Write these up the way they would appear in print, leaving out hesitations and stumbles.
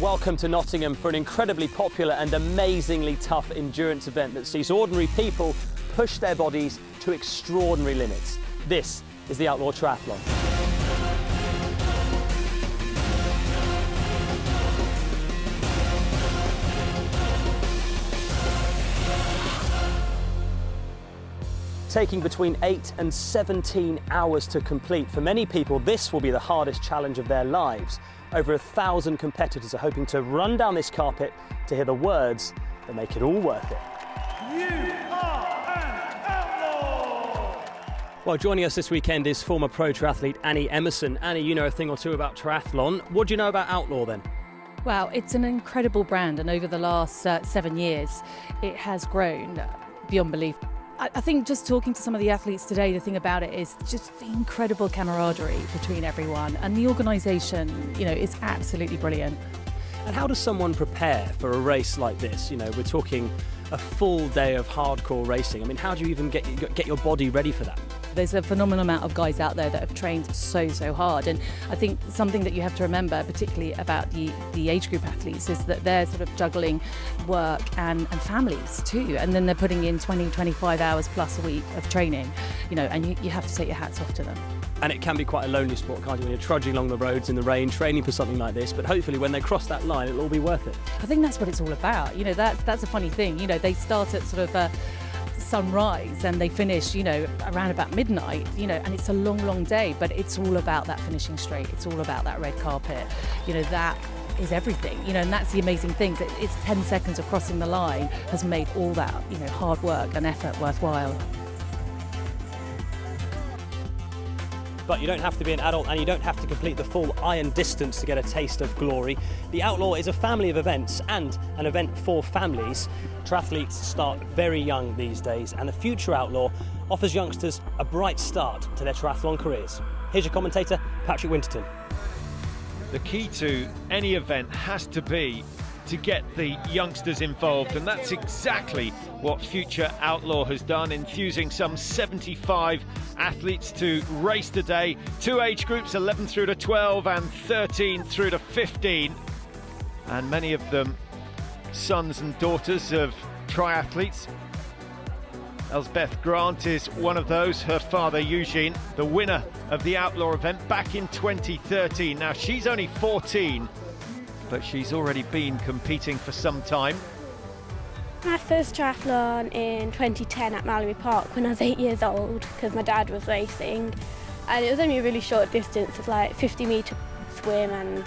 Welcome to Nottingham for an incredibly popular and amazingly tough endurance event that sees ordinary people push their bodies to extraordinary limits. This is the Outlaw Triathlon. Taking between 8 and 17 hours to complete. For many people, this will be the hardest challenge of their lives. Over 1,000 competitors are hoping to run down this carpet to hear the words that make it all worth it. You are an outlaw! Well, joining us this weekend is former pro triathlete Annie Emerson. Annie, you know a thing or two about triathlon. What do you know about Outlaw then? Well, it's an incredible brand, and over the last 7 years, it has grown beyond belief. I think just talking to some of the athletes today, the thing about it is just the incredible camaraderie between everyone, and the organisation, you know, is absolutely brilliant. And how does someone prepare for a race like this? You know, we're talking a full day of hardcore racing. I mean, how do you even get your body ready for that? There's a phenomenal amount of guys out there that have trained so hard, and I think something that you have to remember, particularly about the age group athletes, is that they're sort of juggling work and families too, and then they're putting in 20-25 hours plus a week of training, you know, and you have to take your hats off to them. And it can be quite a lonely sport, can't you, when you're trudging along the roads in the rain, training for something like this, but hopefully when they cross that line, it'll all be worth it. I think that's what it's all about. You know, that's a funny thing. You know, they start at sort of sunrise and they finish, you know, around about midnight, you know, and it's a long day, but it's all about that finishing straight. It's all about that red carpet. You know, that is everything, you know, and that's the amazing thing, that it's 10 seconds of crossing the line has made all that, you know, hard work and effort worthwhile. But you don't have to be an adult, and you don't have to complete the full iron distance to get a taste of glory. The Outlaw is a family of events and an event for families. Triathletes start very young these days, and the future Outlaw offers youngsters a bright start to their triathlon careers. Here's your commentator, Patrick Winterton. The key to any event has to be to get the youngsters involved, and that's exactly what Future Outlaw has done, infusing some 75 athletes to race today. 2 age groups, 11 through to 12 and 13 through to 15, and many of them sons and daughters of triathletes. Elspeth Grant is one of those. Her father, Eugene, the winner of the Outlaw event back in 2013. Now, she's only 14, but she's already been competing for some time. My first triathlon in 2010 at Mallory Park when I was 8 years old, because my dad was racing, and it was only a really short distance, of like 50-metre swim and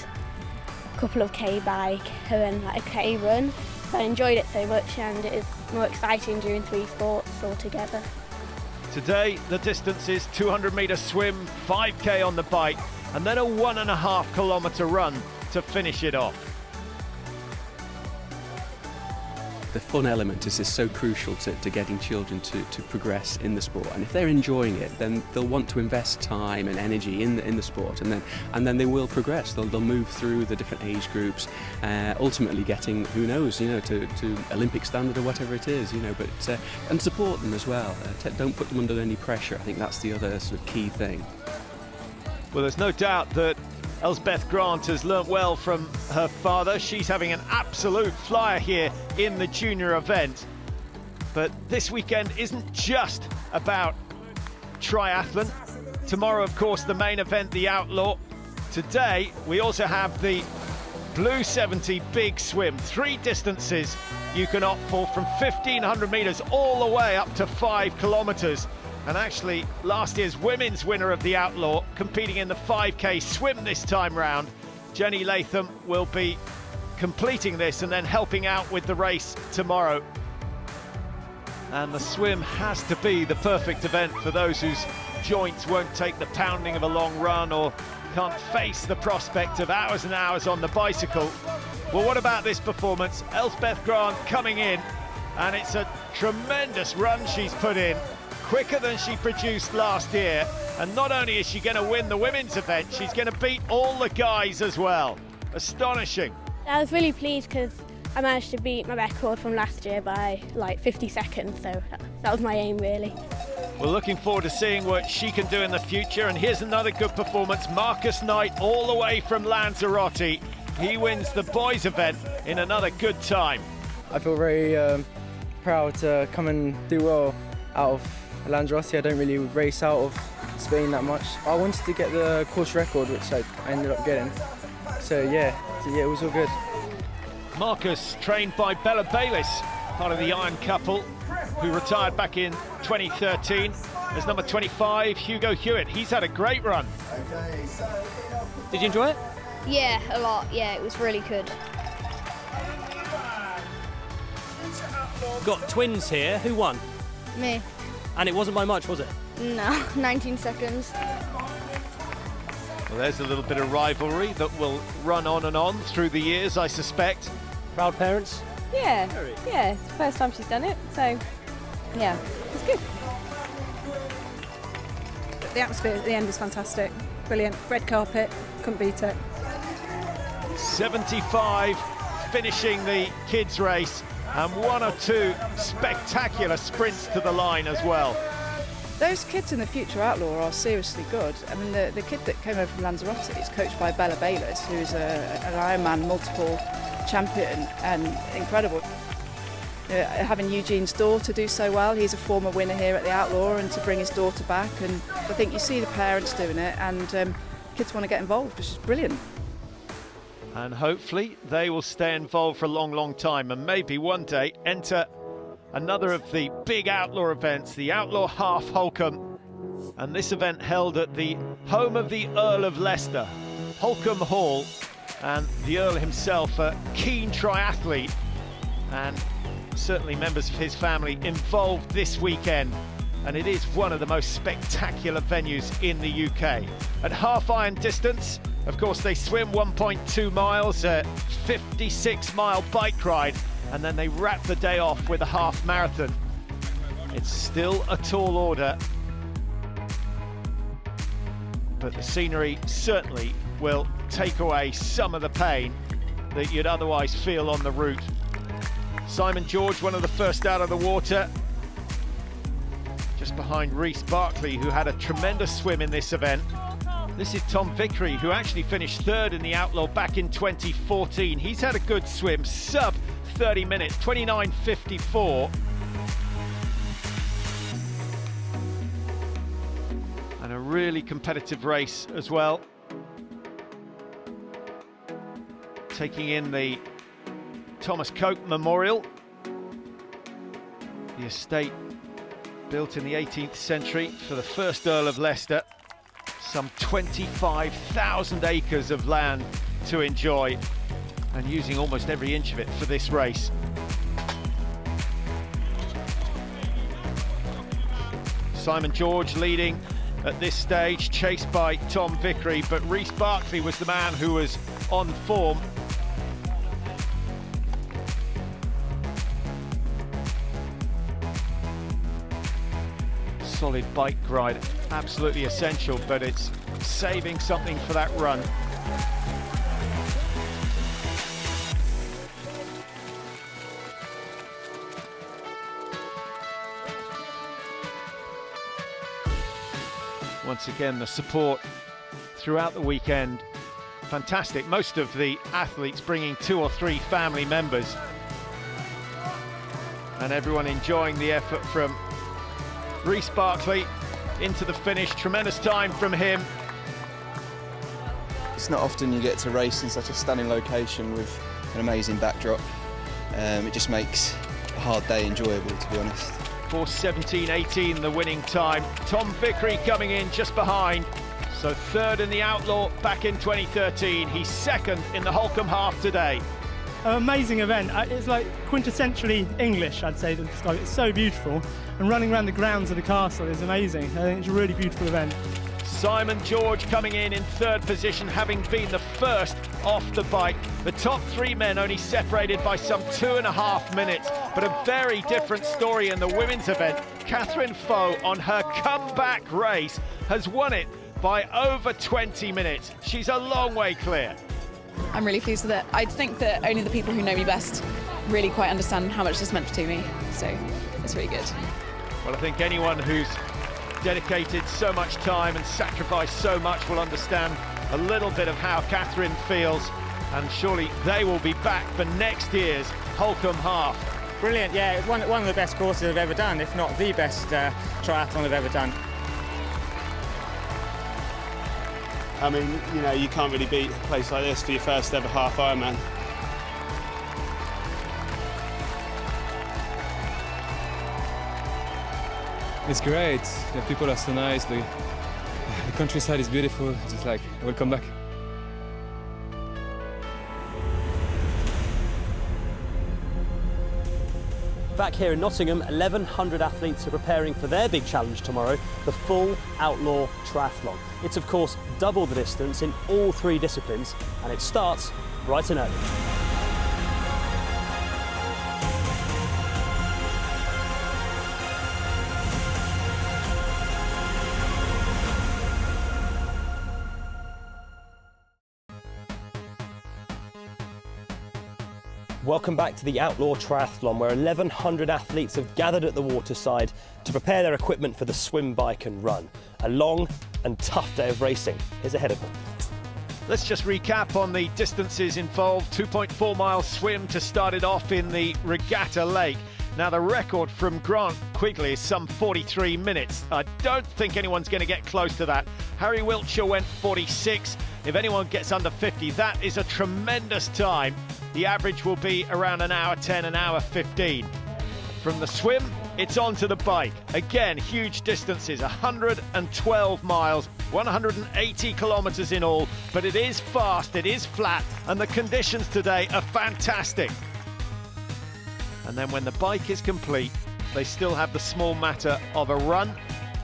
a couple of K bike and then like a K run. So I enjoyed it so much, and it is more exciting doing 3 sports all together. Today the distance is 200-metre swim, 5K on the bike, and then a 1.5 kilometre run to finish it off. The fun element is so crucial to getting children to progress in the sport, and if they're enjoying it, then they'll want to invest time and energy in the sport, and then they will progress. They'll move through the different age groups, ultimately getting, who knows, you know, to Olympic standard or whatever it is, you know. But and support them as well. Don't put them under any pressure. I think that's the other sort of key thing. Well, there's no doubt that Elspeth Grant has learnt well from her father. She's having an absolute flyer here in the junior event. But this weekend isn't just about triathlon. Tomorrow, of course, the main event, the Outlaw. Today, we also have the Blue 70 Big Swim. 3 distances you can opt for, from 1,500 metres all the way up to 5 kilometres. And actually, last year's women's winner of the Outlaw, competing in the 5K swim this time round, Jenny Latham, will be completing this and then helping out with the race tomorrow. And the swim has to be the perfect event for those whose joints won't take the pounding of a long run or can't face the prospect of hours and hours on the bicycle. Well, what about this performance? Elspeth Grant coming in, and it's a tremendous run she's put in. Quicker than she produced last year, and not only is she going to win the women's event, she's going to beat all the guys as well. Astonishing. I was really pleased because I managed to beat my record from last year by like 50 seconds, so that was my aim really. We're looking forward to seeing what she can do in the future, and here's another good performance. Marcus Knight, all the way from Lanzarote, He wins the boys event in another good time. I feel very proud to come and do well out of Lanzarote. I don't really race out of Spain that much. I wanted to get the course record, which I ended up getting. So yeah, it was all good. Marcus, trained by Bella Bayliss, part of the Iron couple, who retired back in 2013. There's number 25, Hugo Hewitt. He's had a great run. Did you enjoy it? Yeah, a lot. Yeah, it was really good. Got twins here. Who won? Me. And it wasn't by much, was it? No, 19 seconds. Well, there's a little bit of rivalry that will run on and on through the years, I suspect. Proud parents? Yeah, it's the first time she's done it, so yeah, it's good. The atmosphere at the end was fantastic, brilliant. Red carpet, couldn't beat it. 75 finishing the kids race, and 1 or 2 spectacular sprints to the line as well. Those kids in the future Outlaw are seriously good. I mean, the kid that came over from Lanzarote is coached by Bella Bayliss, who's an Ironman multiple champion and incredible. Having Eugene's daughter do so well, he's a former winner here at the Outlaw, and to bring his daughter back, and I think you see the parents doing it, and kids want to get involved, which is brilliant. And hopefully they will stay involved for a long, long time, and maybe one day enter another of the big Outlaw events, the Outlaw Half Holcombe. And this event held at the home of the Earl of Leicester, Holcombe Hall. And the Earl himself, a keen triathlete, and certainly members of his family involved this weekend. And it is one of the most spectacular venues in the UK. At half iron distance, of course, they swim 1.2 miles, a 56-mile bike ride, and then they wrap the day off with a half marathon. It's still a tall order, but the scenery certainly will take away some of the pain that you'd otherwise feel on the route. Simon George, one of the first out of the water, just behind Reece Barclay, who had a tremendous swim in this event. This is Tom Vickery, who actually finished third in the Outlaw back in 2014. He's had a good swim, sub 30 minutes, 29.54. And a really competitive race as well. Taking in the Thomas Coke Memorial, the estate built in the 18th century for the first Earl of Leicester. Some 25,000 acres of land to enjoy, and using almost every inch of it for this race. Simon George leading at this stage, chased by Tom Vickery, but Reece Barclay was the man who was on form. Solid bike ride, absolutely essential, but it's saving something for that run. Once again, the support throughout the weekend, fantastic. Most of the athletes bringing 2 or 3 family members, and everyone enjoying the effort from Reece Barclay into the finish. Tremendous time from him. It's not often you get to race in such a stunning location with an amazing backdrop. It just makes a hard day enjoyable, to be honest. 4:17.18 the winning time. Tom Vickery coming in just behind. So third in the Outlaw back in 2013. He's second in the Holcombe Half today. Amazing event. It's like quintessentially English, I'd say. It's so beautiful, and running around the grounds of the castle is amazing. I think it's a really beautiful event. Simon George coming in third position, having been the first off the bike. The top 3 men only separated by some 2.5 minutes, but a very different story in the women's event. Catherine Foe, on her comeback race, has won it by over 20 minutes. She's a long way clear. I'm really pleased with it. I think that only the people who know me best really quite understand how much this meant to me, so it's really good. Well, I think anyone who's dedicated so much time and sacrificed so much will understand a little bit of how Catherine feels. and surely they will be back for next year's Holcombe Half. Brilliant, yeah, it's one of the best courses I've ever done, if not the best triathlon I've ever done. I mean, you know, you can't really beat a place like this for your first ever half Ironman. It's great. The people are so nice. The countryside is beautiful. Just like, welcome back. Back here in Nottingham, 1,100 athletes are preparing for their big challenge tomorrow, the full Outlaw Triathlon. It's of course double the distance in all 3 disciplines, and it starts bright and early. Welcome back to the Outlaw Triathlon, where 1,100 athletes have gathered at the waterside to prepare their equipment for the swim, bike and run. A long and tough day of racing is ahead of them. Let's just recap on the distances involved. 2.4 mile swim to start it off in the Regatta Lake. Now the record from Grant Quigley is some 43 minutes. I don't think anyone's going to get close to that. Harry Wiltshire went 46. If anyone gets under 50, that is a tremendous time. The average will be around an hour 10, an hour 15. From the swim, it's on to the bike. Again, huge distances, 112 miles, 180 kilometres in all, but it is fast, it is flat, and the conditions today are fantastic. And then when the bike is complete, they still have the small matter of a run,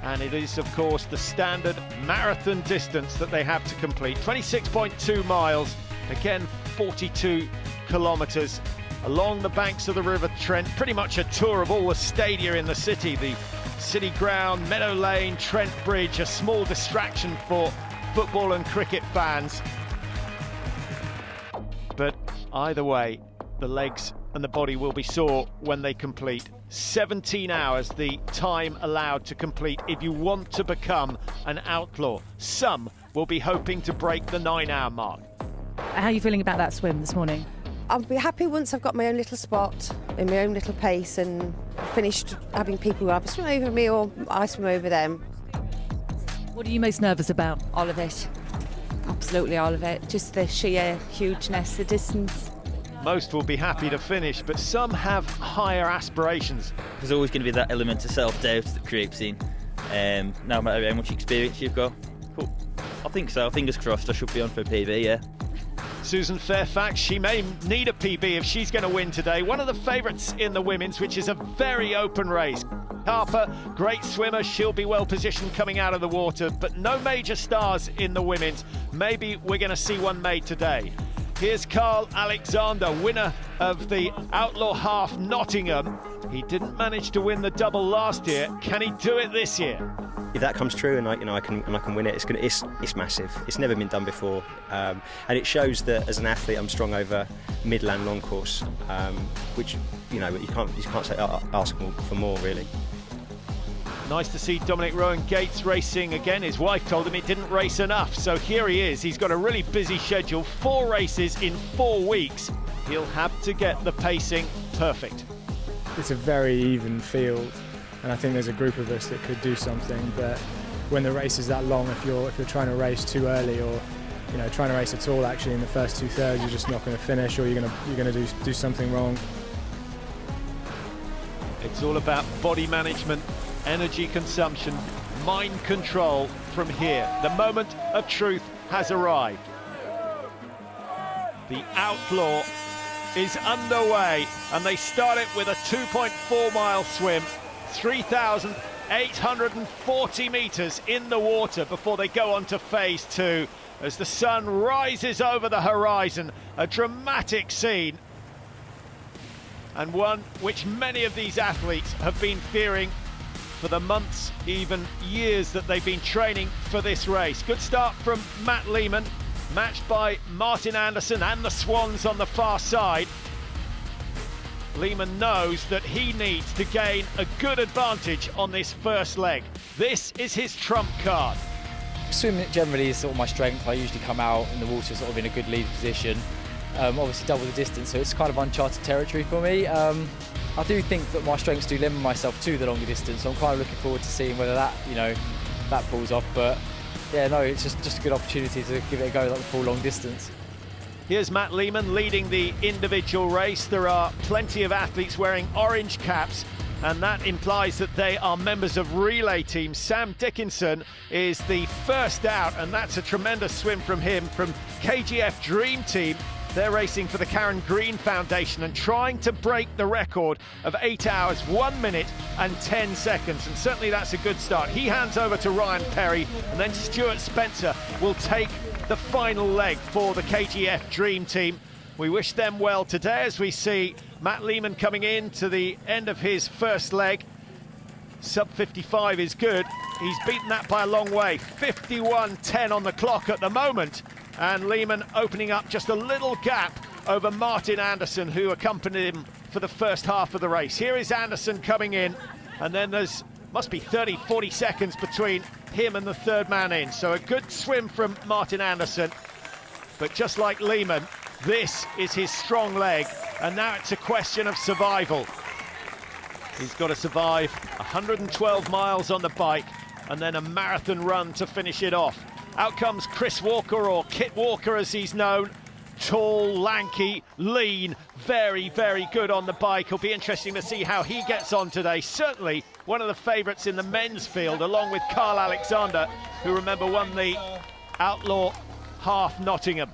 and it is, of course, the standard marathon distance that they have to complete. 26.2 miles, again, 42 kilometres along the banks of the River Trent. Pretty much a tour of all the stadia in the city. The City Ground, Meadow Lane, Trent Bridge, a small distraction for football and cricket fans. But either way, the legs and the body will be sore when they complete. 17 hours the time allowed to complete if you want to become an outlaw. Some will be hoping to break the 9-hour mark. How are you feeling about that swim this morning? I'll be happy once I've got my own little spot in my own little pace and finished having people either swim over me or I swim over them. What are you most nervous about? All of it. Absolutely all of it. Just the sheer hugeness, the distance. Most will be happy to finish, but some have higher aspirations. There's always going to be that element of self-doubt that creeps in, no matter how much experience you've got. But I think so, fingers crossed, I should be on for a PB, yeah. Susan Fairfax, she may need a PB if she's going to win today. One of the favourites in the women's, which is a very open race. Harper, great swimmer, she'll be well positioned coming out of the water, but no major stars in the women's. Maybe we're going to see one made today. Here's Carl Alexander, winner of the Outlaw Half Nottingham. He didn't manage to win the double last year. Can he do it this year? If that comes true and I can win it, it's massive. It's never been done before, and it shows that as an athlete I'm strong over middle and long course, which you can't say ask for more really. Nice to see Dominic Rowan Gates racing again. His wife told him he didn't race enough, so here he is. He's got a really busy schedule, 4 races in 4 weeks. He'll have to get the pacing perfect. It's a very even field, and I think there's a group of us that could do something, but when the race is that long, if you're trying to race too early or trying to race at all actually in the first 2/3, you're just not going to finish, or you're going to do something wrong. It's all about body management, energy consumption, mind control from here. The moment of truth has arrived. The Outlaw is underway, and they start it with a 2.4 mile swim, 3,840 metres in the water before they go on to phase 2 as the sun rises over the horizon. A dramatic scene, and one which many of these athletes have been fearing for the months, even years that they've been training for this race. Good start from Matt Lehman, matched by Martin Anderson and the Swans on the far side. Lehman knows that he needs to gain a good advantage on this first leg. This is his trump card. Swimming generally is sort of my strength. I usually come out in the water sort of in a good lead position. obviously double the distance, so it's kind of uncharted territory for me. I do think that my strengths do lend myself to the longer distance, so I'm kind of looking forward to seeing whether that, that pulls off. But yeah, no, it's just a good opportunity to give it a go, like the full long distance. Here's Matt Lehman leading the individual race. There are plenty of athletes wearing orange caps, and that implies that they are members of relay teams. Sam Dickinson is the first out, and that's a tremendous swim from him, from KGF Dream Team. They're racing for the Karen Green Foundation and trying to break the record of 8 hours, 1 minute and 10 seconds. And certainly that's a good start. He hands over to Ryan Perry, and then Stuart Spencer will take the final leg for the KGF Dream Team. We wish them well today as we see Matt Lehman coming in to the end of his first leg. Sub 55 is good. He's beaten that by a long way. 51.10 on the clock at the moment. And Lehman opening up just a little gap over Martin Anderson, who accompanied him for the first half of the race. Here is Anderson coming in, and then there's must be 30-40 seconds between him and the third man in. So a good swim from Martin Anderson, but just like Lehman, this is his strong leg, and now it's a question of survival. He's got to survive 112 miles on the bike and then a marathon run to finish it off. Out comes Chris Walker, or Kit Walker as he's known. Tall, lanky, lean, very, very good on the bike. It'll be interesting to see how he gets on today. Certainly one of the favourites in the men's field, along with Carl Alexander, who, remember, won the Outlaw Half Nottingham.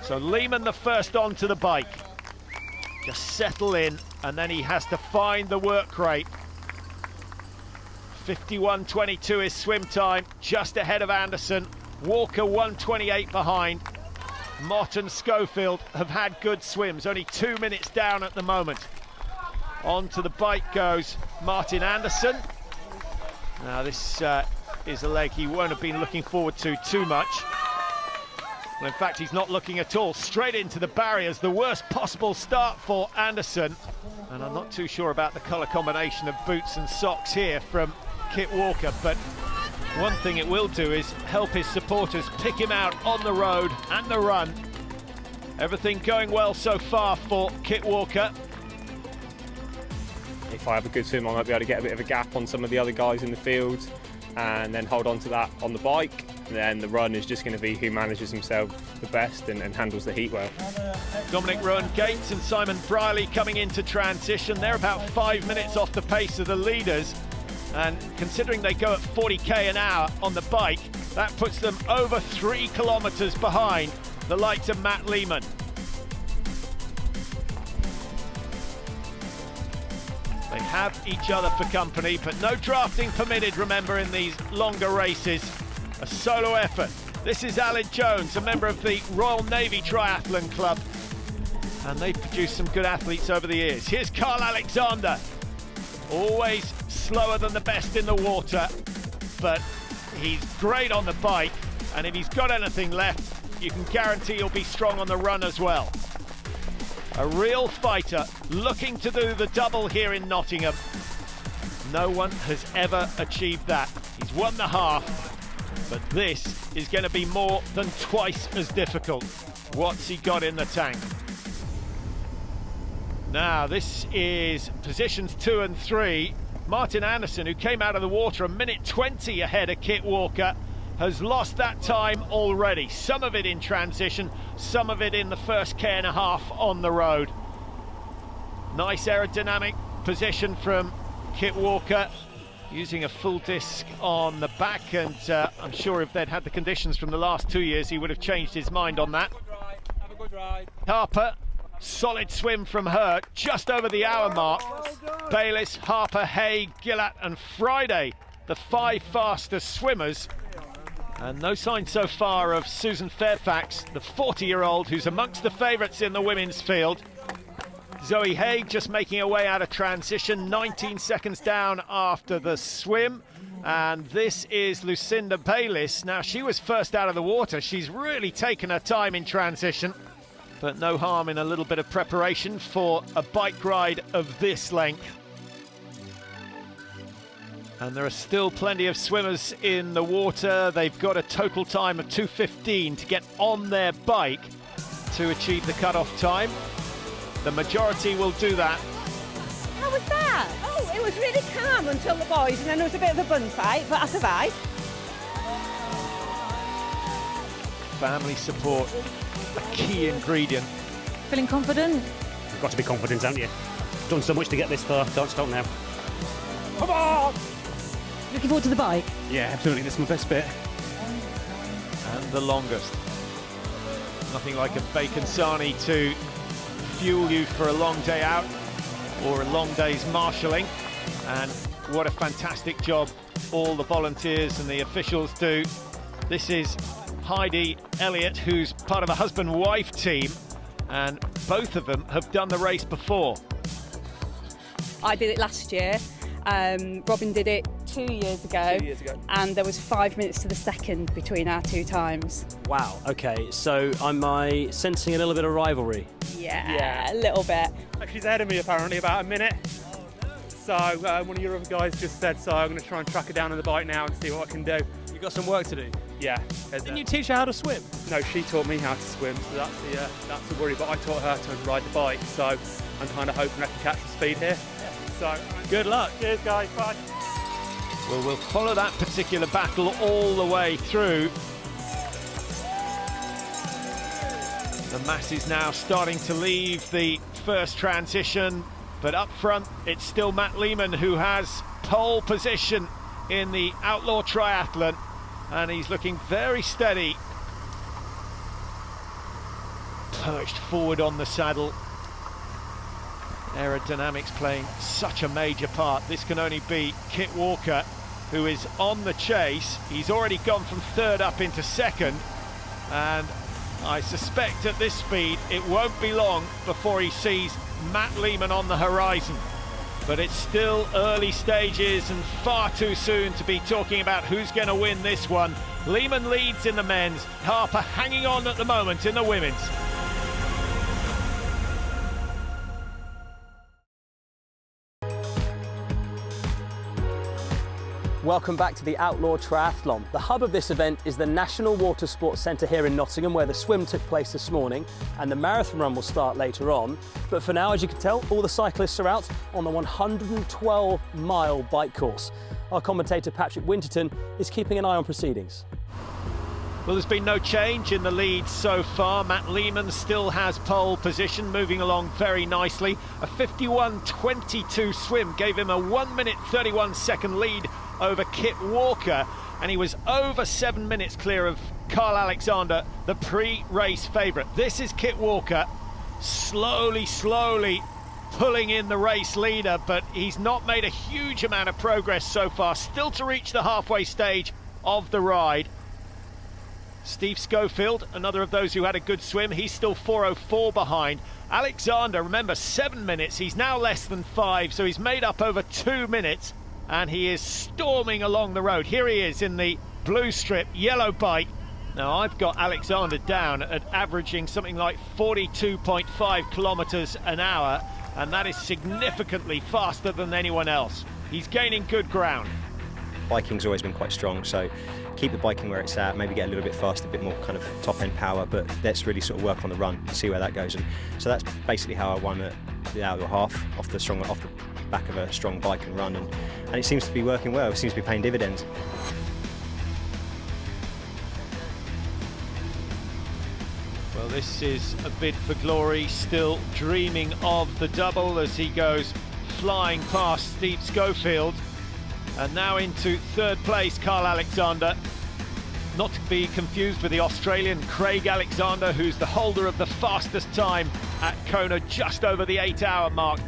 So Lehman the first onto the bike. Just settle in, and then he has to find the work rate. 51.22 is swim time, just ahead of Anderson. Walker 1:28 behind. Mott and Schofield have had good swims, only 2 minutes down at the moment. Onto the bike goes Martin Anderson. Now this is a leg he won't have been looking forward to too much. Well, in fact, he's not looking at all. Straight into the barriers, the worst possible start for Anderson. And I'm not too sure about the colour combination of boots and socks here from Kit Walker, but one thing it will do is help his supporters pick him out on the road and the run. Everything going well so far for Kit Walker. If I have a good swim, I might be able to get a bit of a gap on some of the other guys in the field and then hold on to that on the bike. And then the run is just going to be who manages himself the best and handles the heat well. Dominic Rowan-Gates and Simon Briley coming into transition. They're about 5 minutes off the pace of the leaders. And considering they go at 40k an hour on the bike, that puts them over 3 kilometres behind the likes of Matt Lehman. They have each other for company, but no drafting permitted, remember, in these longer races. A solo effort. This is Alan Jones, a member of the Royal Navy Triathlon Club, and they've produced some good athletes over the years. Here's Carl Alexander. Always slower than the best in the water, but he's great on the bike, and if he's got anything left, you can guarantee he'll be strong on the run as well. A real fighter looking to do the double here in Nottingham. No one has ever achieved that. He's won the half, but this is going to be more than twice as difficult. What's he got in the tank? Now, this is positions 2 and 3. Martin Anderson, who came out of the water a minute 20 ahead of Kit Walker, has lost that time already. Some of it in transition, some of it in the first K and a half on the road. Nice aerodynamic position from Kit Walker, using a full disc on the back, and I'm sure if they'd had the conditions from the last 2 years, he would have changed his mind on that. Have a good ride. Harper, solid swim from her, just over the hour mark. Bayliss, Harper, Hay, Gillett and Friday, the 5 fastest swimmers. And no sign so far of Susan Fairfax, the 40-year-old who's amongst the favourites in the women's field. Zoe Haig just making her way out of transition, 19 seconds down after the swim. And this is Lucinda Bayliss. Now, she was first out of the water. She's really taken her time in transition, but no harm in a little bit of preparation for a bike ride of this length. And there are still plenty of swimmers in the water. They've got a total time of 2:15 to get on their bike to achieve the cut-off time. The majority will do that. How was that? Oh, it was really calm until the boys, and then there was a bit of a bun fight, but I survived. Family support, a key ingredient. Feeling confident? You've got to be confident, haven't you? Done so much to get this far, don't stop now. Come on! Looking forward to the bike? Yeah, absolutely, this is my best bit. And the longest. Nothing like a bacon sarnie to fuel you for a long day out or a long day's marshalling. And what a fantastic job all the volunteers and the officials do. This is Heidi Elliott, who's part of a husband-wife team, and both of them have done the race before. I did it last year. Robin did it 2 years ago. 2 years ago. And there was 5 minutes to the second between our two times. Wow, okay, so am I sensing a little bit of rivalry? Yeah, a little bit. She's ahead of me apparently about a minute. So one of your other guys just said so. I'm going to try and track her down on the bike now and see what I can do. You've got some work to do? Yeah. Didn't you teach her how to swim? No, she taught me how to swim, so that's the worry. But I taught her to ride the bike, so I'm kind of hoping I can catch the speed here. So good luck. Cheers, guys. Bye. Well, we'll follow that particular battle all the way through. The mass is now starting to leave the first transition, but up front it's still Matt Lehman who has pole position in the Outlaw Triathlon, and he's looking very steady, perched forward on the saddle. Aerodynamics playing such a major part. This can only be Kit Walker, who is on the chase. He's already gone from third up into second, and I suspect at this speed it won't be long before he sees Matt Lehman on the horizon. But it's still early stages and far too soon to be talking about who's going to win this one. Lehman leads in the men's, Harper hanging on at the moment in the women's. Welcome back to the Outlaw Triathlon. The hub of this event is the National Water Sports Centre here in Nottingham, where the swim took place this morning and the marathon run will start later on. But for now, as you can tell, all the cyclists are out on the 112-mile bike course. Our commentator Patrick Winterton is keeping an eye on proceedings. Well, there's been no change in the lead so far. Matt Lehman still has pole position, moving along very nicely. A 51.22 swim gave him a 1 minute 31 second lead over Kit Walker, and he was over 7 minutes clear of Carl Alexander, the pre-race favourite. This is Kit Walker, slowly pulling in the race leader, but he's not made a huge amount of progress so far, still to reach the halfway stage of the ride. Steve Schofield, another of those who had a good swim, he's still 4:04 behind. Alexander, remember, 7 minutes, he's now less than 5, so he's made up over 2 minutes, and he is storming along the road. Here he is in the blue strip, yellow bike. Now, I've got Alexander down at averaging something like 42.5 kilometres an hour, and that is significantly faster than anyone else. He's gaining good ground. Biking's always been quite strong, so keep the biking where it's at, maybe get a little bit faster, a bit more kind of top-end power, but let's really sort of work on the run and see where that goes. And so that's basically how I won the Outlaw half, off the back of a strong bike and run, and it seems to be working well. It seems to be paying dividends. Well, this is a bid for glory, still dreaming of the double as he goes flying past Steve Schofield. And now into third place, Carl Alexander. Not to be confused with the Australian Craig Alexander, who's the holder of the fastest time at Kona, just over the 8-hour mark.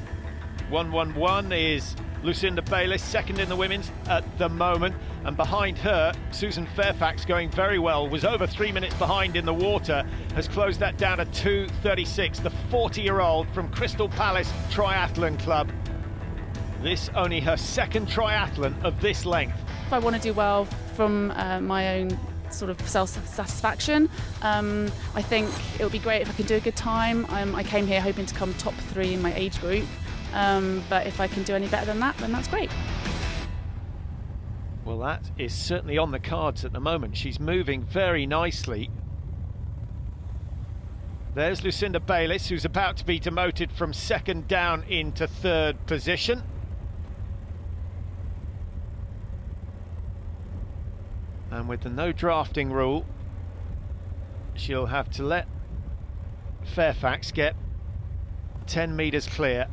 1:11 is Lucinda Bayliss, second in the women's at the moment. And behind her, Susan Fairfax, going very well, was over 3 minutes behind in the water, has closed that down to 2:36. The 40-year-old from Crystal Palace Triathlon Club. This only her second triathlon of this length. If I want to do well from my own sort of self-satisfaction, I think it would be great if I could do a good time. I came here hoping to come top 3 in my age group, but if I can do any better than that, then that's great. Well, that is certainly on the cards at the moment. She's moving very nicely. There's Lucinda Bayliss, who's about to be demoted from second down into third position. And with the no drafting rule, she'll have to let Fairfax get 10 metres clear.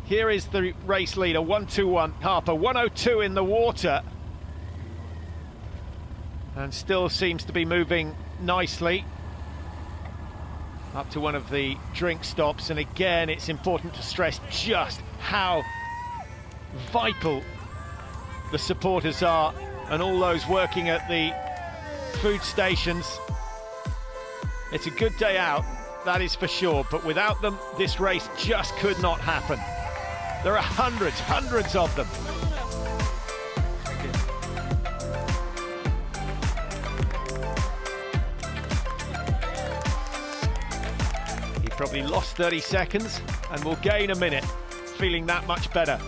Here is the race leader, 1:21, Harper, 1:02 in the water. And still seems to be moving nicely up to one of the drink stops. And again, it's important to stress just how vital the supporters are, and all those working at the food stations. It's a good day out, that is for sure, but without them, this race just could not happen. There are hundreds of them. He probably lost 30 seconds and will gain a minute, feeling that much better.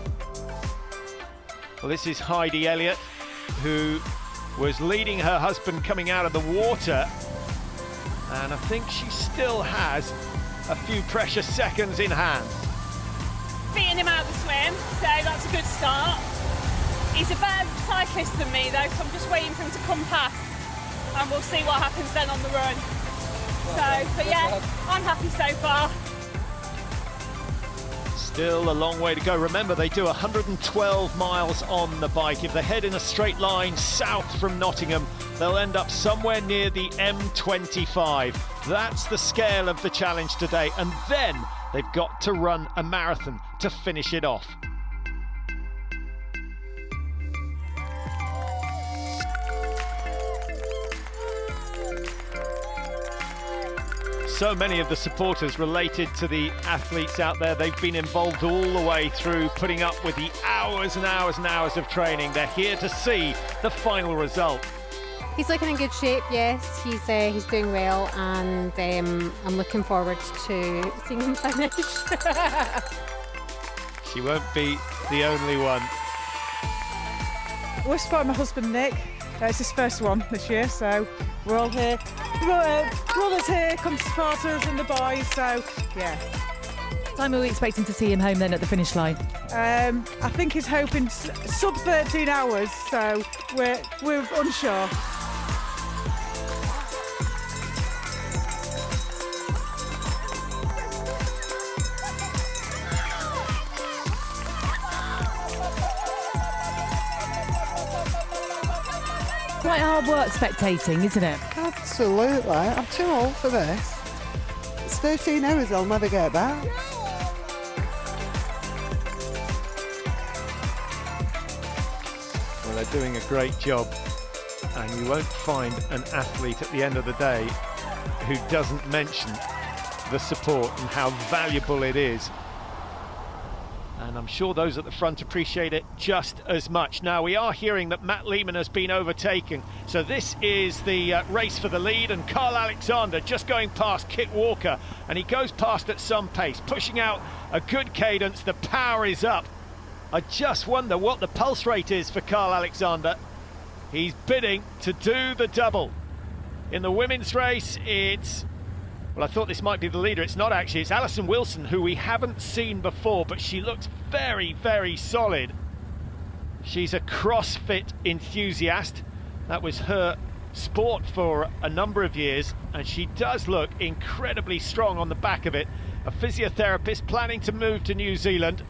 Well, this is Heidi Elliott, who was leading her husband coming out of the water, and I think she still has a few precious seconds in hand. Beating him out of the swim, so that's a good start. He's a better cyclist than me though, so I'm just waiting for him to come past, and we'll see what happens then on the run. But yeah, I'm happy so far. Still a long way to go. Remember, they do 112 miles on the bike. If they head in a straight line south from Nottingham, they'll end up somewhere near the M25. That's the scale of the challenge today. And then they've got to run a marathon to finish it off. So many of the supporters related to the athletes out there, they've been involved all the way through, putting up with the hours and hours and hours of training. They're here to see the final result. He's looking in good shape, yes. He's doing well, and I'm looking forward to seeing him finish. She won't be the only one. We're supporting my husband Nick. It's his first one this year, so we're all here. Brothers here, come to support us and the boys, so yeah. What time are we expecting to see him home then at the finish line? I think he's hoping sub 13 hours, so we're unsure. Quite hard work spectating, isn't it? Absolutely. I'm too old for this. It's 13 hours I'll never get back. Well, they're doing a great job, and you won't find an athlete at the end of the day who doesn't mention the support and how valuable it is. And I'm sure those at the front appreciate it just as much. Now, we are hearing that Matt Lehman has been overtaken. So this is the race for the lead, and Carl Alexander just going past Kit Walker. And he goes past at some pace, pushing out a good cadence. The power is up. I just wonder what the pulse rate is for Carl Alexander. He's bidding to do the double. In the women's race, it's... well, I thought this might be the leader. It's not actually. It's Alison Wilson, who we haven't seen before, but she looks very, very solid. She's a CrossFit enthusiast. That was her sport for a number of years, and she does look incredibly strong on the back of it. A physiotherapist planning to move to New Zealand,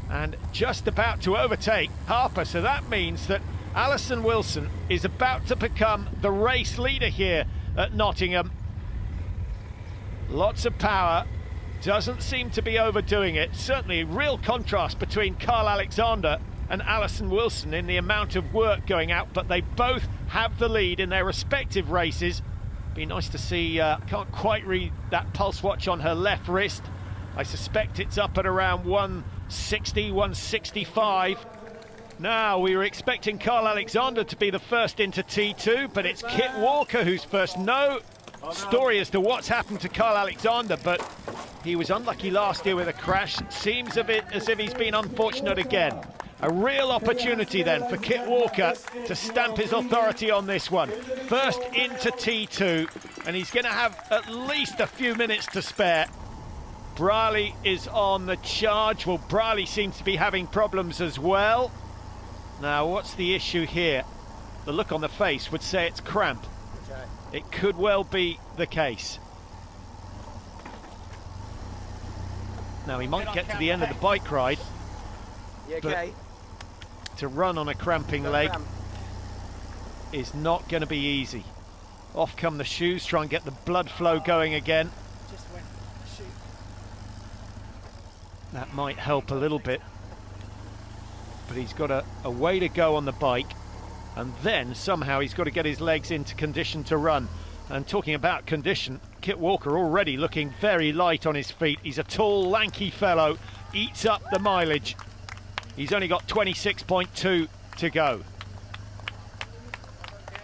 and just about to overtake Harper. So that means that Alison Wilson is about to become the race leader here at Nottingham. Lots of power, doesn't seem to be overdoing it. Certainly real contrast between Carl Alexander and Alison Wilson in the amount of work going out, but they both have the lead in their respective races. Be nice to see, can't quite read that pulse watch on her left wrist. I suspect it's up at around 160, 165. Now, we were expecting Carl Alexander to be the first into T2, but it's Kit Walker who's first. No story as to what's happened to Carl Alexander, but he was unlucky last year with a crash. Seems a bit as if he's been unfortunate again. A real opportunity then for Kit Walker to stamp his authority on this one. First into T2, and he's going to have at least a few minutes to spare. Brierley is on the charge. Well, Brierley seems to be having problems as well. Now, what's the issue here? The look on the face would say it's cramp. Okay. It could well be the case. Now, he might get to the end of the bike ride. Okay? To run on a cramping leg is not going to be easy. Off come the shoes, try and get the blood flow going again. That might help a little bit. But he's got a way to go on the bike, and then somehow he's got to get his legs into condition to run. And talking about condition, Kit Walker already looking very light on his feet. He's a tall, lanky fellow, eats up the mileage. He's only got 26.2 to go.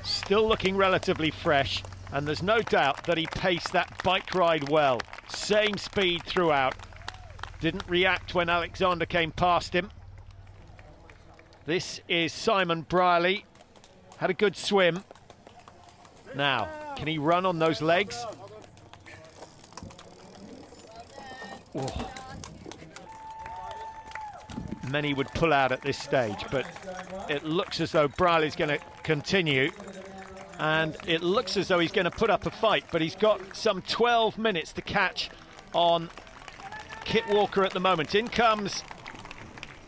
Still looking relatively fresh, and there's no doubt that he paced that bike ride well. Same speed throughout. Didn't react when Alexander came past him. This is Simon Brierley. Had a good swim. Now, can he run on those legs? Oh. Many would pull out at this stage, but it looks as though Brierley's going to continue, and it looks as though he's going to put up a fight, but he's got some 12 minutes to catch on Kit Walker at the moment. In comes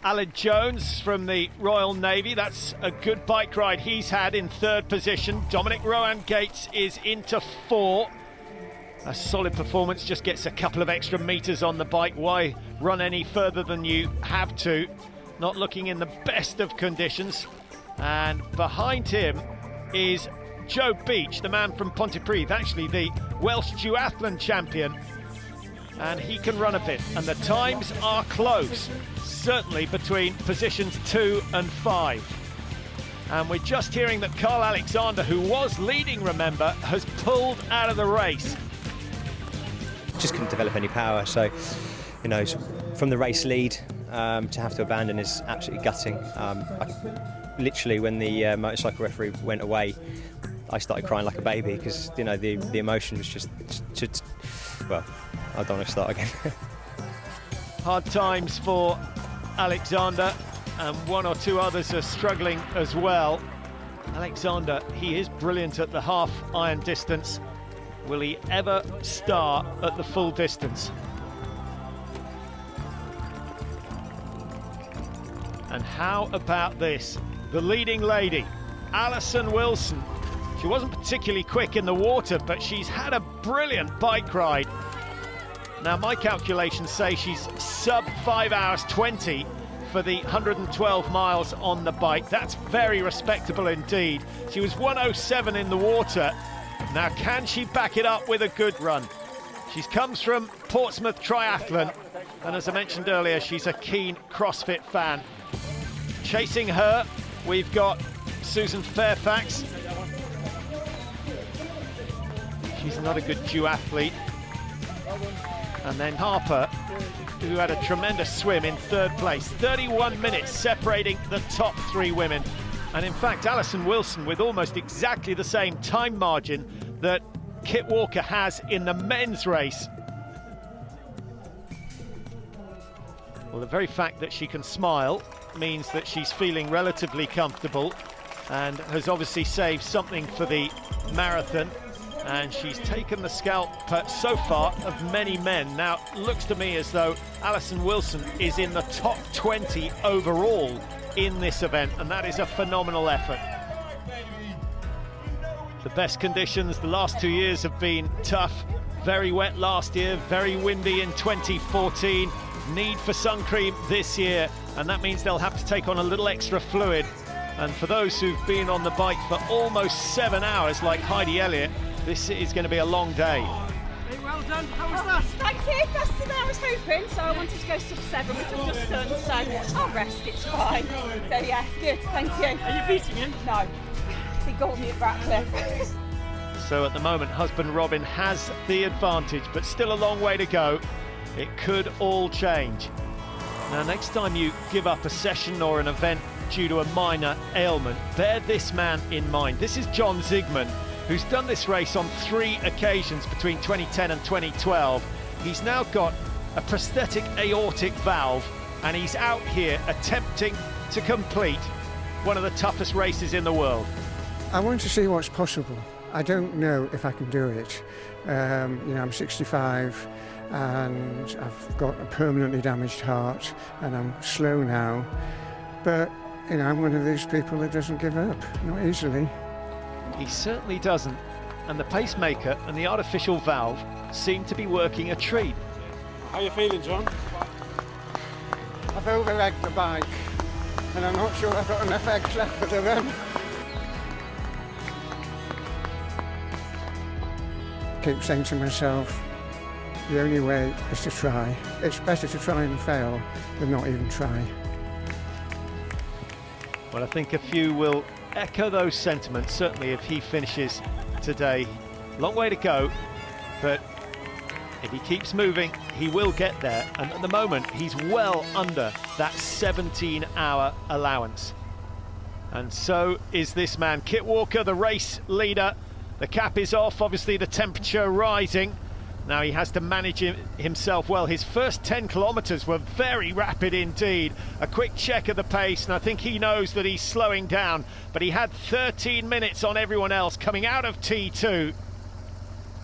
Alan Jones from the Royal Navy. That's a good bike ride he's had in third position. Dominic Rowan Gates is into 4. A solid performance, just gets a couple of extra meters on the bike. Why run any further than you have to? Not looking in the best of conditions. And behind him is Joe Beach, the man from Pontypridd, actually the Welsh duathlon champion. And he can run a bit, and the times are close, certainly between positions 2 and 5. And we're just hearing that Carl Alexander, who was leading, remember, has pulled out of the race. Just couldn't develop any power, so you know, from the race lead to have to abandon is absolutely gutting. Literally, when the motorcycle referee went away, I started crying like a baby because you know the emotion was just well, I don't want to start again. Hard times for Alexander, and one or two others are struggling as well. Alexander, he is brilliant at the half iron distance. Will he ever start at the full distance? And how about this? The leading lady, Alison Wilson. She wasn't particularly quick in the water, but she's had a brilliant bike ride. Now, my calculations say she's sub 5 hours 20 for the 112 miles on the bike. That's very respectable indeed. She was 1:07 in the water. Now, can she back it up with a good run? She comes from Portsmouth Triathlon, and as I mentioned earlier, she's a keen CrossFit fan. Chasing her, we've got Susan Fairfax. She's not a good duathlete. And then Harper, who had a tremendous swim in third place. 31 minutes separating the top 3 women. And in fact, Alison Wilson with almost exactly the same time margin that Kit Walker has in the men's race. Well, the very fact that she can smile means that she's feeling relatively comfortable and has obviously saved something for the marathon. And she's taken the scalp so far of many men. Now, looks to me as though Alison Wilson is in the top 20 overall in this event, and that is a phenomenal effort. The best conditions the last 2 years have been tough. Very wet last year, very windy in 2014. Need for sun cream this year, and that means they'll have to take on a little extra fluid. And for those who've been on the bike for almost 7 hours, like Heidi Elliott, this is going to be a long day. Hey, well done. How was that? Thank you. Faster than I was hoping. So I wanted to go sub 7, which I've just done. So I'll rest. It's fine. So yeah, good. Thank you. Are you beating him? No. He got me at Ratcliffe. So at the moment, husband Robin has the advantage, but still a long way to go. It could all change. Now, next time you give up a session or an event due to a minor ailment, bear this man in mind. This is John Zygmunt, who's done this race on 3 occasions between 2010 and 2012. He's now got a prosthetic aortic valve, and he's out here attempting to complete one of the toughest races in the world. I want to see what's possible. I don't know if I can do it. You know, I'm 65 and I've got a permanently damaged heart and I'm slow now. But, you know, I'm one of these people that doesn't give up, not easily. He certainly doesn't. And the pacemaker and the artificial valve seem to be working a treat. How are you feeling, John? I've overlegged the bike and I'm not sure I've got enough eggs left for the run. Keep saying to myself, the only way is to try. It's better to try and fail than not even try. Well, I think a few will echo those sentiments, certainly if he finishes today. Long way to go, but if he keeps moving, he will get there. And at the moment, he's well under that 17-hour allowance. And so is this man, Kit Walker, the race leader. The cap is off, obviously the temperature rising. Now he has to manage himself well. His first 10 kilometres were very rapid indeed. A quick check of the pace, and I think he knows that he's slowing down. But he had 13 minutes on everyone else coming out of T2.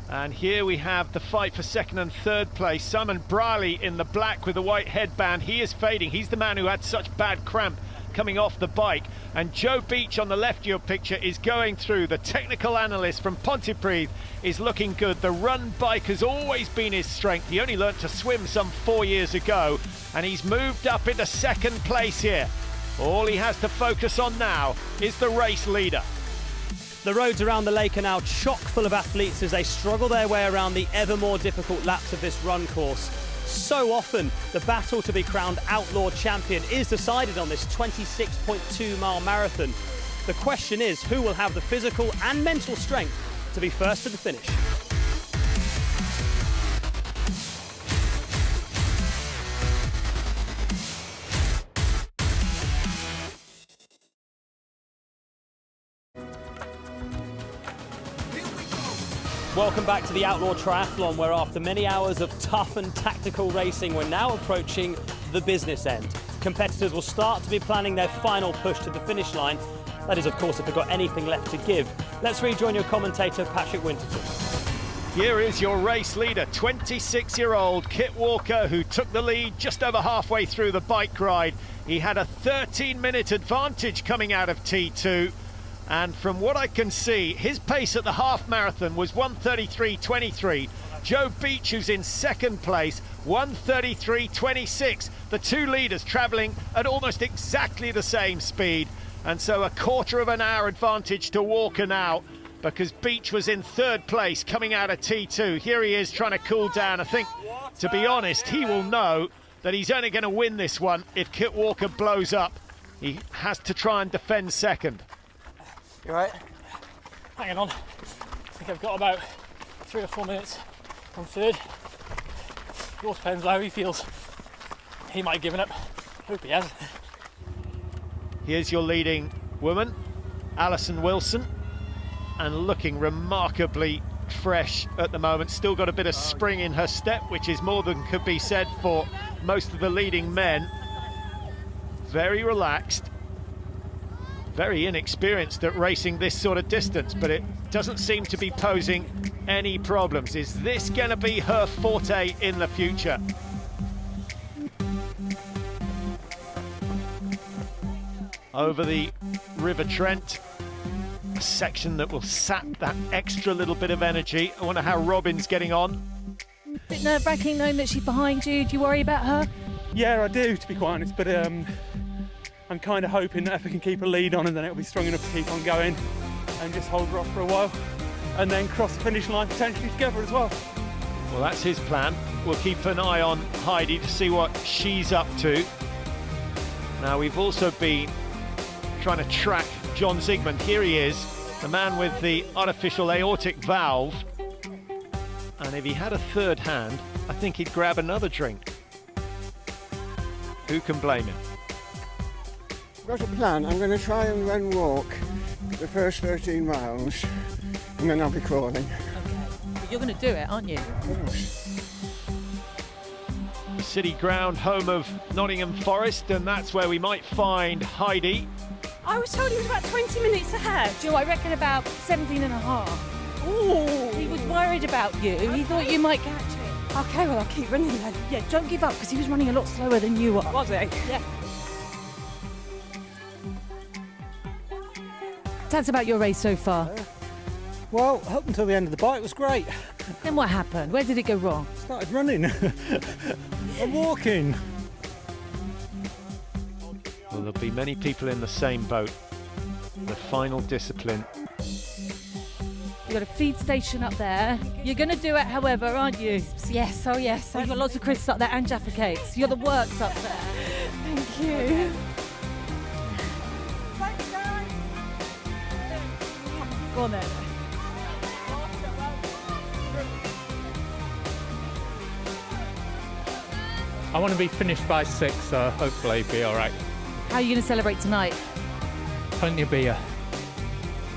And here we have the fight for second and third place. Simon Brierley in the black with the white headband. He is fading. He's the man who had such bad cramp coming off the bike. And Joe Beach on the left of your picture is going through. The technical analyst from Pontypridd is looking good. The run bike has always been his strength. He only learnt to swim some 4 years ago, and he's moved up into second place here. All he has to focus on now is the race leader. The roads around the lake are now chock full of athletes as they struggle their way around the ever more difficult laps of this run course. So often, the battle to be crowned Outlaw champion is decided on this 26.2-mile marathon. The question is, who will have the physical and mental strength to be first to the finish? Welcome back to the Outlaw Triathlon, where after many hours of tough and tactical racing, we're now approaching the business end. Competitors will start to be planning their final push to the finish line. That is, of course, if they've got anything left to give. Let's rejoin your commentator, Patrick Winterton. Here is your race leader, 26-year-old Kit Walker, who took the lead just over halfway through the bike ride. He had a 13-minute advantage coming out of T2. And from what I can see, his pace at the half marathon was 1:33.23. Joe Beach, who's in second place, 1:33.26. The two leaders travelling at almost exactly the same speed. And so a quarter of an hour advantage to Walker now, because Beach was in third place coming out of T2. Here he is trying to cool down. I think, to be honest, he will know that he's only going to win this one if Kit Walker blows up. He has to try and defend second. You right? Hang on. I think I've got about 3 or 4 minutes on third. It all depends how he feels. He might have given up. Hope he has. Here's your leading woman, Alison Wilson, and looking remarkably fresh at the moment. Still got a bit of spring in her step, which is more than could be said for most of the leading men. Very relaxed. Very inexperienced at racing this sort of distance, but it doesn't seem to be posing any problems. Is this going to be her forte in the future? Over the River Trent, a section that will sap that extra little bit of energy. I wonder how Robin's getting on. Bit nerve-wracking knowing that she's behind you. Do you worry about her? Yeah, I do, to be quite honest, but I'm kind of hoping that if we can keep a lead on her, then it'll be strong enough to keep on going and just hold her off for a while and then cross the finish line potentially together as well. Well, that's his plan. We'll keep an eye on Heidi to see what she's up to. Now, we've also been trying to track John Zygmunt. Here he is, the man with the artificial aortic valve. And if he had a third hand, I think he'd grab another drink. who can blame him? I've got a plan. I'm going to try and run walk the first 13 miles and then I'll be crawling. Okay. But you're going to do it, aren't you? Of course. City ground, home of Nottingham Forest, and that's where we might find Heidi. I was told he was about 20 minutes ahead. Do you know, I reckon about 17 and a half. Ooh. He was worried about you. He thought you might catch it. Okay, well, I'll keep running then. Yeah, don't give up, because he was running a lot slower than you are. Was he? Yeah. Tell us about your race so far. Well, up until the end of the bike was great. Then what happened? Where did it go wrong? Started running and walking. Well, there'll be many people in the same boat. The final discipline. You've got a feed station up there. You're going to do it, however, aren't you? Yes, oh yes. You've got lots of crisps up there and Jaffa cakes. You're the works up there. Thank you. Go on then. I want to be finished by 6, so hopefully be all right. How are you going to celebrate tonight? Plenty of beer.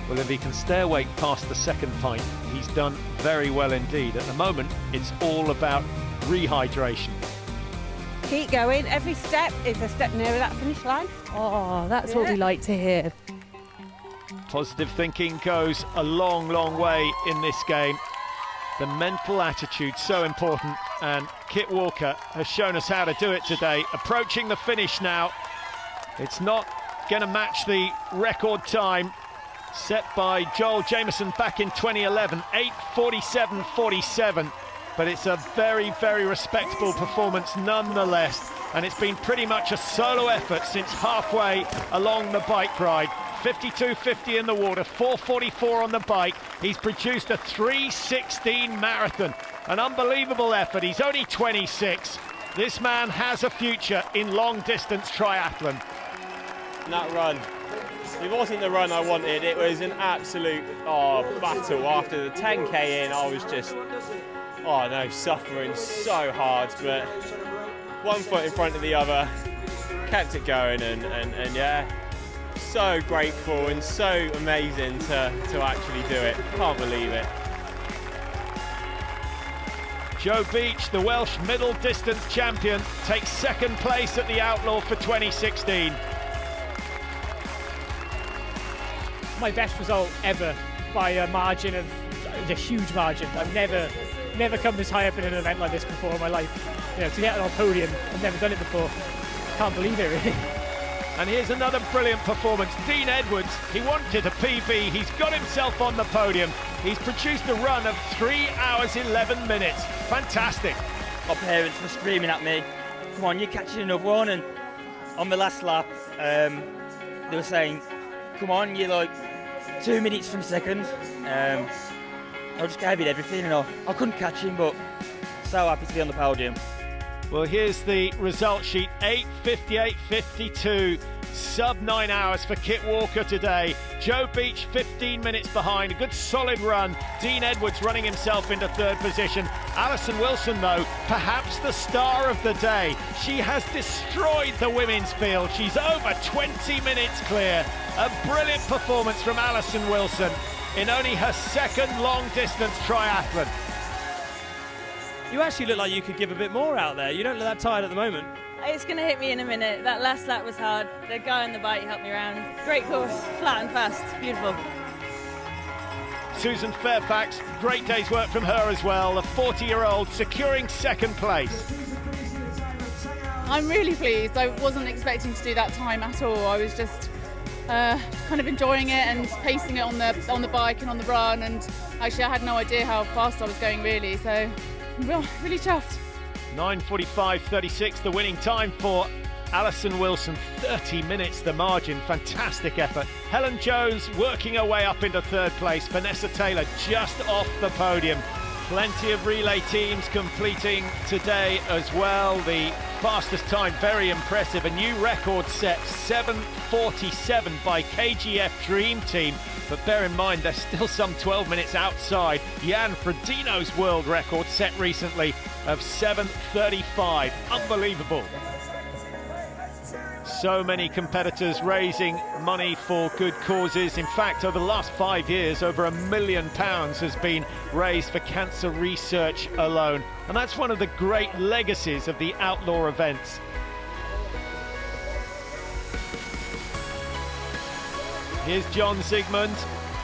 Well, if he can stay awake past the second pint, he's done very well indeed. At the moment, it's all about rehydration. Keep going. Every step is a step nearer that finish line. Oh, that's what we like to hear. Positive thinking goes a long, long way in this game. The mental attitude so important, and Kit Walker has shown us how to do it today. Approaching the finish now. It's not going to match the record time set by Joel Jameson back in 2011, 8:47.47, but it's a very, very respectable performance nonetheless, and it's been pretty much a solo effort since halfway along the bike ride. 52.50 in the water, 4:44 on the bike. He's produced a 3:16 marathon, an unbelievable effort. He's only 26. This man has a future in long distance triathlon. That run, it wasn't the run I wanted. It was an absolute battle. After the 10k in, I was just suffering so hard, but one foot in front of the other, kept it going, and yeah, so grateful and so amazing to actually do it. Can't believe it. Joe Beach, the Welsh middle distance champion, takes second place at the Outlaw for 2016. My best result ever by a margin of a huge margin. I've never come this high up in an event like this before in my life. You know, to get on a podium, I've never done it before. Can't believe it, really. And here's another brilliant performance. Dean Edwards, he wanted a PB. He's got himself on the podium. He's produced a run of 3 hours, 11 minutes. Fantastic. My parents were screaming at me, come on, you're catching another one. And on the last lap, they were saying, come on, you're like 2 minutes from second. I just gave it everything, and I couldn't catch him, but so happy to be on the podium. Well, here's the result sheet, 8:58.52, sub 9 hours for Kit Walker today. Joe Beach 15 minutes behind, a good solid run. Dean Edwards running himself into third position. Alison Wilson, though, perhaps the star of the day. She has destroyed the women's field. She's over 20 minutes clear. A brilliant performance from Alison Wilson in only her second long-distance triathlon. You actually look like you could give a bit more out there. You don't look that tired at the moment. It's going to hit me in a minute. That last lap was hard. The guy on the bike helped me around. Great course, flat and fast, beautiful. Susan Fairfax, great day's work from her as well. The 40-year-old securing second place. I'm really pleased. I wasn't expecting to do that time at all. I was just kind of enjoying it and pacing it on the bike and on the run, and actually I had no idea how fast I was going really, so I'm really chuffed. 9:45.36 the winning time for Alison Wilson, 30 minutes the margin, fantastic effort. Helen Jones working her way up into third place, Vanessa Taylor just off the podium. Plenty of relay teams completing today as well. The fastest time, very impressive, a new record set, 7:47 by KGF Dream Team. But bear in mind, they're still some 12 minutes outside Jan Frodeno's world record set recently of 7:35. Unbelievable. So many competitors raising money for good causes. In fact, over the last 5 years, over £1 million has been raised for cancer research alone. And that's one of the great legacies of the Outlaw events. Here's John Zygmunt.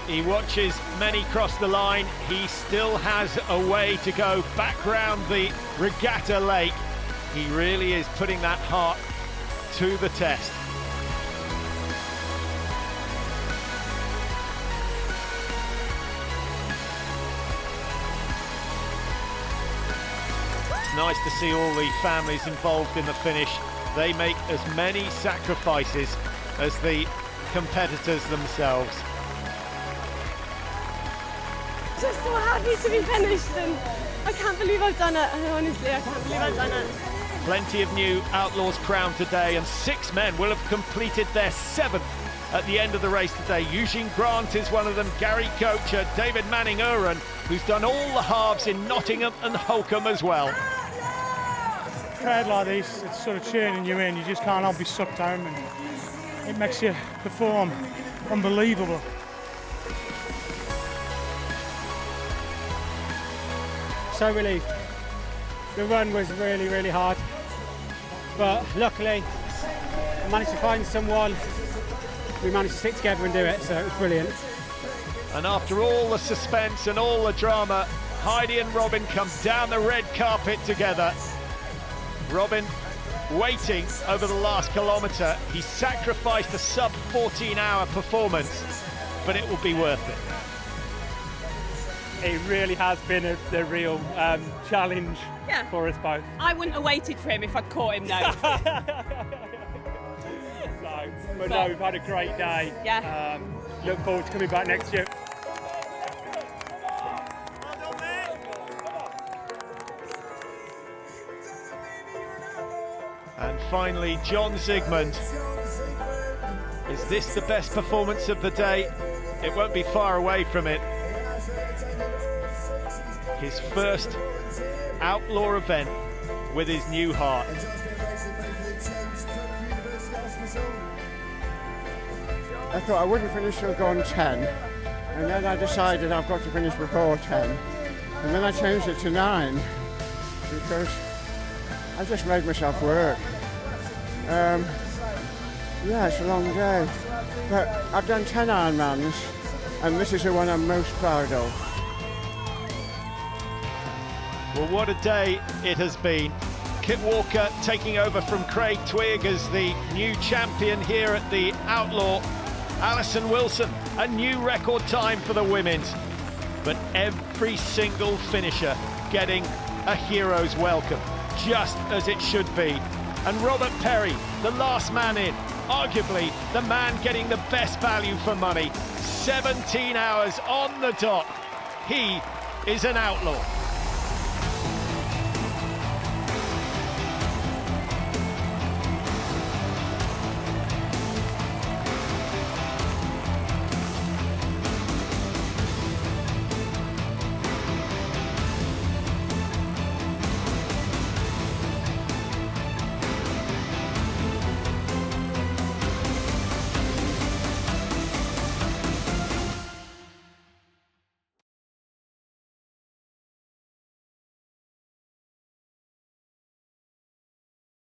He watches many cross the line. He still has a way to go back round the regatta lake. He really is putting that heart to the test. It's nice to see all the families involved in the finish. They make as many sacrifices as the competitors themselves. Just so happy to be finished, and I can't believe I've done it. Honestly, I can't believe I've done it. Plenty of new Outlaws crowned today, and 6 men will have completed their 7th at the end of the race today. Eugene Grant is one of them, Gary Kocher, David Manning-Uren, who's done all the halves in Nottingham and Holcombe as well. Crowd like this, it's sort of churning you in. You just can't help be sucked home, and it makes you perform unbelievable. So relieved. The run was really, really hard, but luckily I managed to find someone. We managed to stick together and do it, so it was brilliant. And after all the suspense and all the drama, Heidi and Robin come down the red carpet together. Robin waiting over the last kilometre. He sacrificed a sub 14-hour performance, but it will be worth it. It really has been the real challenge for us both. I wouldn't have waited for him if I'd caught him though. But no, we've had a great day. Yeah. Look forward to coming back next year. And finally, John Zygmunt. Is this the best performance of the day? It won't be far away from it. His first Outlaw event with his new heart. I thought I wouldn't finish till gone 10, and then I decided I've got to finish before 10, and then I changed it to 9 because I just made myself work. Yeah, it's a long day, but I've done 10 Ironmans, and this is the one I'm most proud of. Well, what a day it has been. Kit Walker taking over from Craig Twigg as the new champion here at the Outlaw. Alison Wilson, a new record time for the women's. But every single finisher getting a hero's welcome, just as it should be. And Robert Perry, the last man in, arguably the man getting the best value for money. 17 hours on the dot. He is an outlaw.